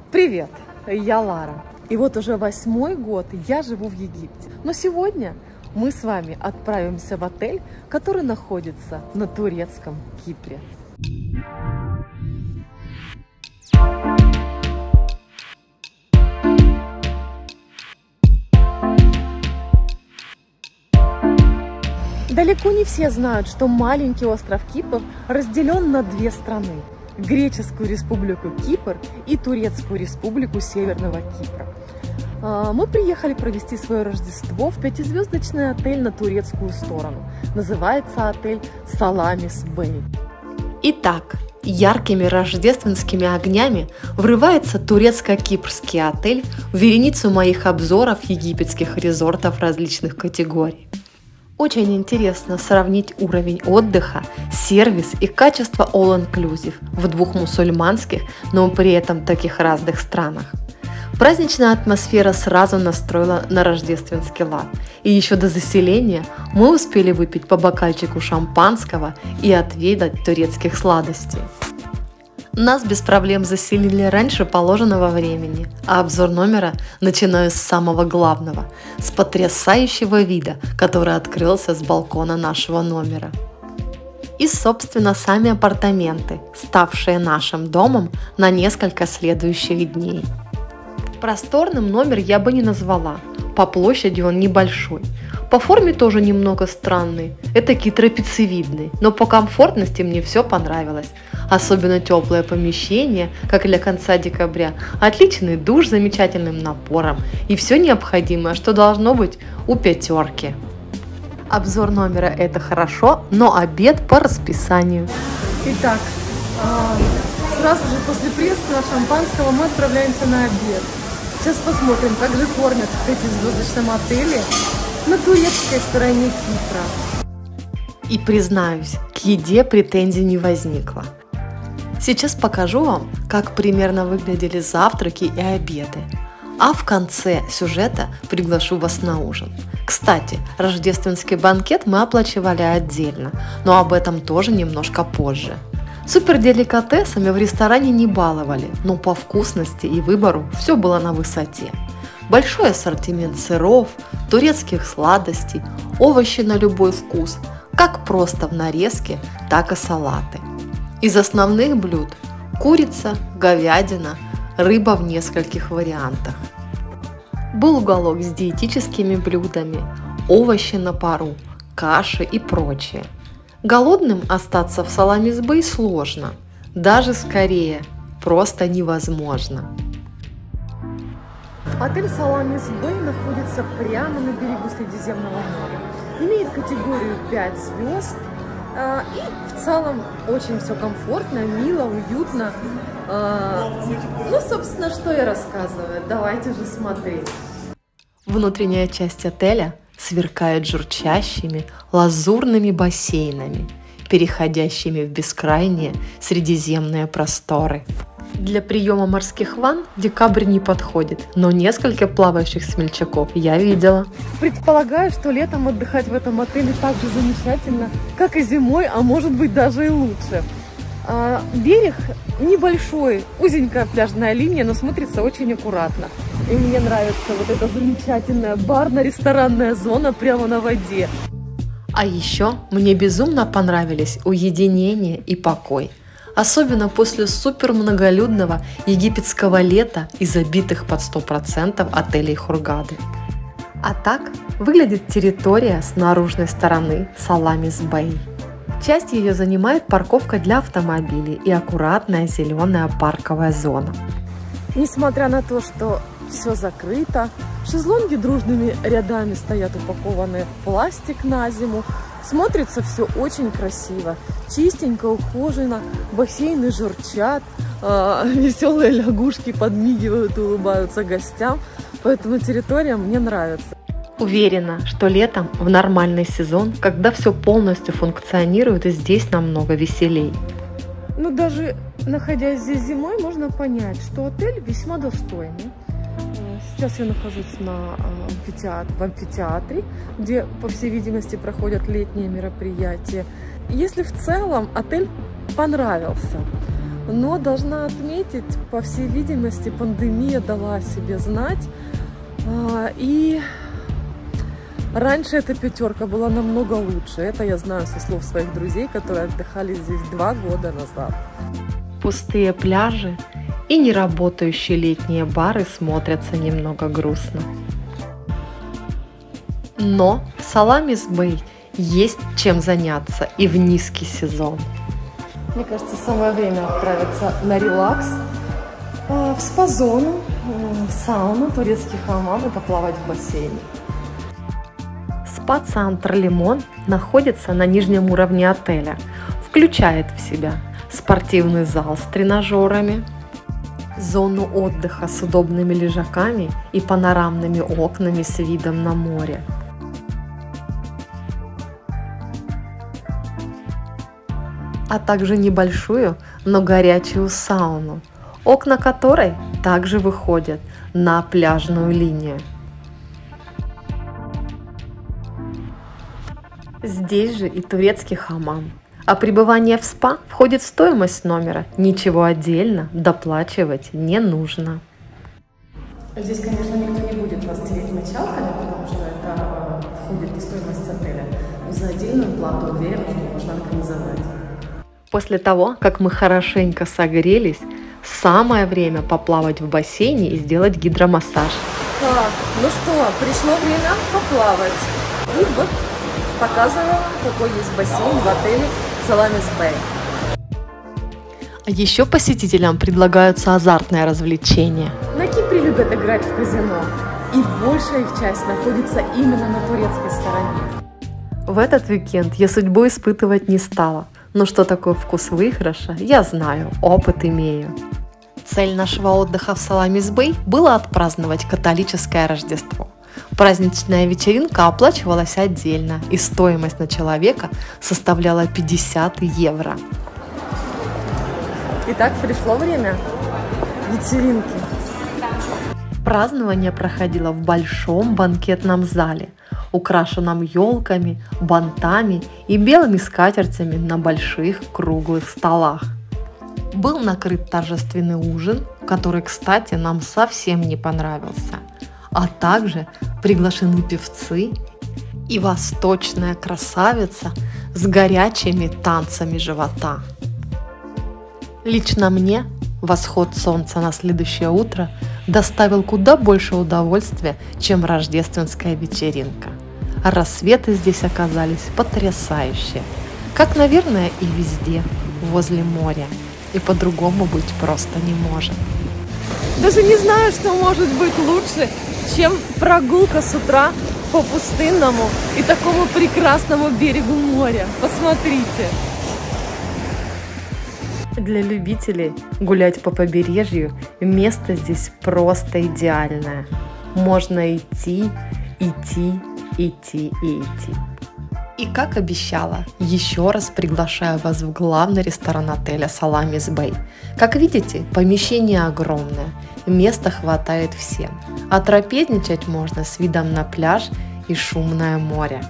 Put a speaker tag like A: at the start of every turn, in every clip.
A: Привет, я Лара. И вот уже 8-й год я живу в Египте. Но сегодня мы с вами отправимся в отель, который находится на турецком Кипре. Далеко не все знают, что маленький остров Кипр разделен на две страны. Греческую республику Кипр и Турецкую республику Северного Кипра. Мы приехали провести свое Рождество в пятизвездочный отель на турецкую сторону. Называется отель Саламис Бэй.
B: Итак, яркими рождественскими огнями врывается турецко-кипрский отель в вереницу моих обзоров египетских резортов различных категорий. Очень интересно сравнить уровень отдыха, сервис и качество all-inclusive в двух мусульманских, но при этом таких разных странах. Праздничная атмосфера сразу настроила на рождественский лад, и еще до заселения мы успели выпить по бокальчику шампанского и отведать турецких сладостей. Нас без проблем заселили раньше положенного времени, а обзор номера начинаю с самого главного, с потрясающего вида, который открылся с балкона нашего номера. И, собственно, сами апартаменты, ставшие нашим домом на несколько следующих дней. Просторным номер я бы не назвала, по площади он небольшой. По форме тоже немного странный, этакий трапециевидный, но по комфортности мне все понравилось. Особенно теплое помещение, как для конца декабря, отличный душ с замечательным напором и все необходимое, что должно быть у пятерки. Обзор номера – это хорошо, но обед по расписанию.
A: Итак, сразу же после приезда шампанского мы отправляемся на обед. Сейчас посмотрим, как же кормят в пятизвездочном отеле на турецкой стороне Кипра.
B: И признаюсь, к еде претензий не возникло. Сейчас покажу вам, как примерно выглядели завтраки и обеды. А в конце сюжета приглашу вас на ужин. Кстати, рождественский банкет мы оплачивали отдельно, но об этом тоже немножко позже. Суперделикатесами в ресторане не баловали, но по вкусности и выбору все было на высоте. Большой ассортимент сыров, турецких сладостей, овощи на любой вкус, как просто в нарезке, так и салаты. Из основных блюд – курица, говядина, рыба в нескольких вариантах. Был уголок с диетическими блюдами, овощи на пару, каши и прочее. Голодным остаться в Саламис Бэй сложно, даже скорее, просто невозможно.
A: Отель Саламис Бэй находится прямо на берегу Средиземного моря. Имеет категорию 5 звезд. И в целом очень все комфортно, мило, уютно. Ну, собственно, что я рассказываю. Давайте же смотреть.
B: Внутренняя часть отеля сверкает журчащими лазурными бассейнами, переходящими в бескрайние средиземные просторы. Для приема морских ванн декабрь не подходит, но несколько плавающих смельчаков я видела.
A: Предполагаю, что летом отдыхать в этом отеле так же замечательно, как и зимой, а может быть даже и лучше. Берег небольшой, узенькая пляжная линия, но смотрится очень аккуратно. И мне нравится вот эта замечательная барно-ресторанная зона прямо на воде.
B: А еще мне безумно понравились уединение и покой. Особенно после супермноголюдного египетского лета и забитых под 100% отелей Хургады. А так выглядит территория с наружной стороны Саламис Бэй. Часть ее занимает парковка для автомобилей и аккуратная зеленая парковая зона.
A: Несмотря на то, что все закрыто, шезлонги дружными рядами стоят упакованные в пластик на зиму. Смотрится все очень красиво, чистенько, ухоженно, бассейны журчат, веселые лягушки подмигивают и улыбаются гостям, поэтому территория мне нравится.
B: Уверена, что летом в нормальный сезон, когда все полностью функционирует, и здесь намного веселей.
A: Но даже находясь здесь зимой, можно понять, что отель весьма достойный. Сейчас я нахожусь в амфитеатре, где, по всей видимости, проходят летние мероприятия. Если в целом отель понравился, Но должна отметить, по всей видимости, пандемия дала о себе знать. И раньше эта пятерка была намного лучше. Это я знаю со слов своих друзей, которые отдыхали здесь 2 года назад.
B: Пустые пляжи и неработающие летние бары смотрятся немного грустно. Но в Саламис-Бэй есть чем заняться и в низкий сезон.
A: Мне кажется, самое время отправиться на релакс в спа-зону, в сауну, турецкий хамам и поплавать в бассейне.
B: Спа-центр «Лимон» находится на нижнем уровне отеля. Включает в себя спортивный зал с тренажерами, зону отдыха с удобными лежаками и панорамными окнами с видом на море. А также небольшую, но горячую сауну, окна которой также выходят на пляжную линию. Здесь же и турецкий хамам. А пребывание в спа входит в стоимость номера. Ничего отдельно доплачивать не нужно.
A: Здесь, конечно, никто не будет вас тереть мочалками, потому что это входит в стоимость отеля. Но за отдельную плату, уверена, что можно организовать.
B: После того, как мы хорошенько согрелись, самое время поплавать в бассейне и сделать гидромассаж.
A: Так, ну что, пришло время поплавать. И вот показываю, какой есть бассейн в отеле Саламис-Бэй.
B: А еще посетителям предлагаются азартные развлечения.
A: На Кипре любят играть в казино, и большая их часть находится именно на турецкой стороне.
B: В этот уикенд я судьбу испытывать не стала, но что такое вкус выигрыша, я знаю, опыт имею. Цель нашего отдыха в Саламис-Бэй была отпраздновать католическое Рождество. Праздничная вечеринка оплачивалась отдельно, и стоимость на человека составляла 50 евро.
A: Итак, пришло время вечеринки.
B: Празднование проходило в большом банкетном зале, украшенном елками, бантами и белыми скатертями на больших круглых столах. Был накрыт торжественный ужин, который, кстати, нам совсем не понравился, а также приглашены певцы и восточная красавица с горячими танцами живота. Лично мне восход солнца на следующее утро доставил куда больше удовольствия, чем рождественская вечеринка. А рассветы здесь оказались потрясающие, как, наверное, и везде, возле моря. И по-другому быть просто не может.
A: Даже не знаю, что может быть лучше, чем прогулка с утра по пустынному и такому прекрасному берегу моря. Посмотрите!
B: Для любителей гулять по побережью место здесь просто идеальное. Можно идти, идти, идти и идти. И как обещала, еще раз приглашаю вас в главный ресторан отеля Саламис-Бэй. Как видите, помещение огромное, места хватает всем. А трапезничать можно с видом на пляж и шумное море.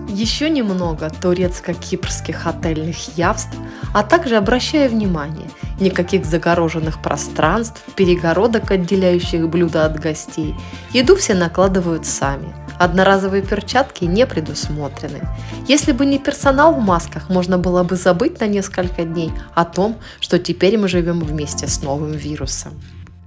B: Еще немного турецко-кипрских отельных явств, а также обращаю внимание, никаких загороженных пространств, перегородок, отделяющих блюда от гостей. Еду все накладывают сами. Одноразовые перчатки не предусмотрены. Если бы не персонал в масках, можно было бы забыть на несколько дней о том, что теперь мы живем вместе с новым вирусом.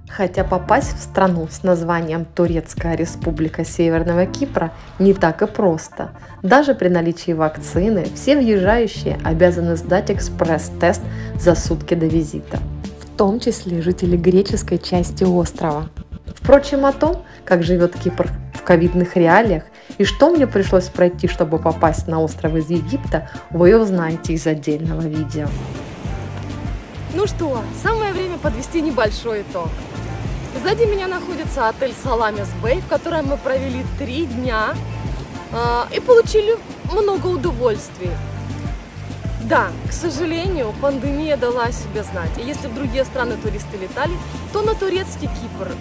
B: Хотя попасть в страну с названием Турецкая Республика Северного Кипра не так и просто. Даже при наличии вакцины все въезжающие обязаны сдать экспресс-тест за сутки до визита, в том числе жители греческой части острова. Впрочем, о том, как живет Кипр в ковидных реалиях и что мне пришлось пройти, чтобы попасть на остров из Египта, вы узнаете из отдельного видео.
A: Ну что, самое время подвести небольшой итог. Сзади меня находится отель Саламис-Бэй, в котором мы провели 3 дня и получили много удовольствий. Да, к сожалению, пандемия дала о себе знать. И если в другие страны туристы летали, то на турецкий Кипр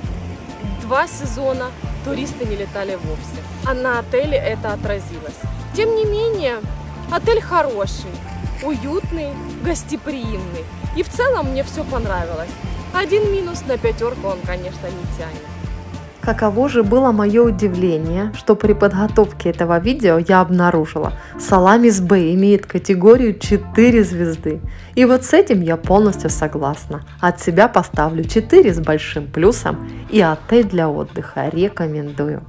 A: 2 сезона туристы не летали вовсе. А на отеле это отразилось. Тем не менее, отель хороший. уютный, гостеприимный. И в целом мне все понравилось. Один минус на 5 он, конечно, не тянет.
B: Каково же было мое удивление, что при подготовке этого видео я обнаружила, Salamis Bay имеет категорию 4 звезды. И вот с этим я полностью согласна. От себя поставлю 4 с большим плюсом, и отель для отдыха рекомендую.